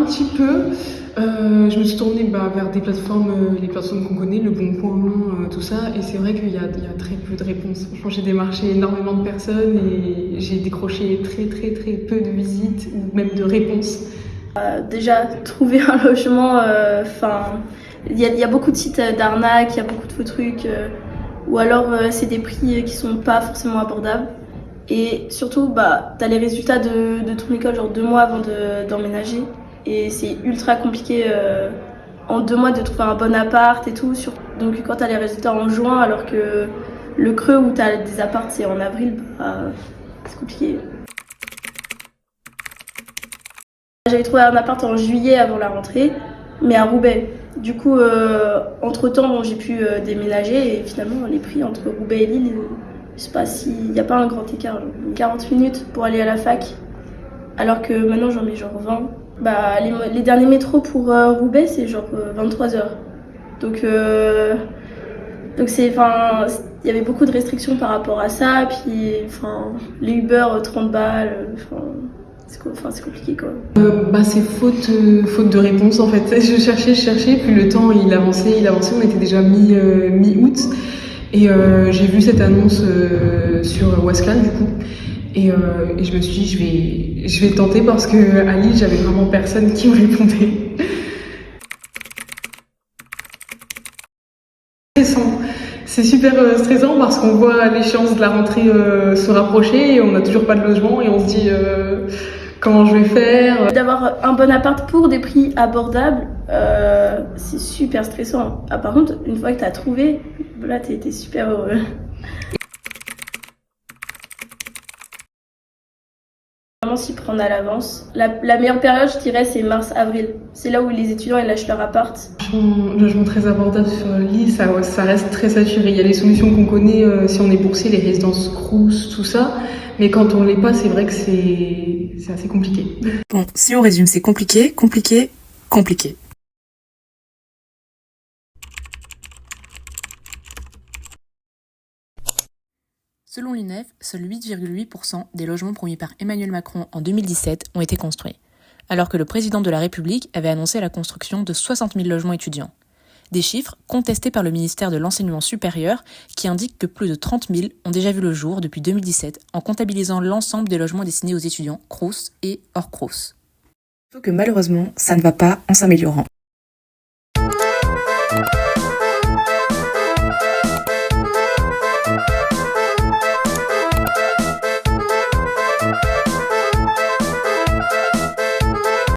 un petit peu. Je me suis tournée vers des plateformes, les plateformes qu'on connaît, Le Bon Coin, tout ça. Et c'est vrai qu'il y a très peu de réponses. Franchement, j'ai démarché énormément de personnes et j'ai décroché très peu de visites ou même de réponses. Déjà, trouver un logement, il y a beaucoup de sites d'arnaques, il y a beaucoup de faux trucs, ou alors c'est des prix qui sont pas forcément abordables. Et surtout, t'as les résultats de ton école genre 2 mois avant d'emménager. Et c'est ultra compliqué en 2 mois de trouver un bon appart et tout. Donc quand t'as les résultats en juin, alors que le creux où t'as des apparts c'est en avril, c'est compliqué. J'avais trouvé un appart en juillet avant la rentrée, mais à Roubaix. Du coup, entre-temps, j'ai pu déménager et finalement, les prix entre Roubaix et Lille, je sais pas s'il n'y a pas un grand écart. Genre 40 minutes pour aller à la fac, alors que maintenant, j'en mets genre 20. Les derniers métros pour Roubaix, c'est genre 23 heures. Donc il y avait beaucoup de restrictions par rapport à ça. Puis, les Uber, 30 balles. C'est compliqué quoi. C'est faute de réponse en fait. Je cherchais, puis le temps il avançait, on était déjà mi-août. Et j'ai vu cette annonce sur Wascal du coup. Et je me suis dit, je vais tenter parce que à Lille, j'avais vraiment personne qui me répondait. Stressant. C'est super stressant parce qu'on voit l'échéance de la rentrée se rapprocher et on n'a toujours pas de logement et on se dit comment je vais faire. D'avoir un bon appart pour des prix abordables, c'est super stressant. Ah, par contre, une fois que t'as trouvé, là t'es super heureux. Vraiment s'y prendre à l'avance. La meilleure période, je dirais, c'est mars-avril. C'est là où les étudiants ils lâchent leur appart. Logement très abordable sur l'île, ça reste très saturé. Il y a les solutions qu'on connaît si on est boursier, les résidences Crous, tout ça. Mais quand on l'est pas, c'est vrai que c'est assez compliqué. Bon, si on résume, c'est compliqué. Selon l'UNEF, seuls 8,8% des logements promis par Emmanuel Macron en 2017 ont été construits, alors que le président de la République avait annoncé la construction de 60 000 logements étudiants. Des chiffres contestés par le ministère de l'Enseignement supérieur qui indiquent que plus de 30 000 ont déjà vu le jour depuis 2017 en comptabilisant l'ensemble des logements destinés aux étudiants Crous et hors Crous. Sauf que malheureusement, ça ne va pas en s'améliorant.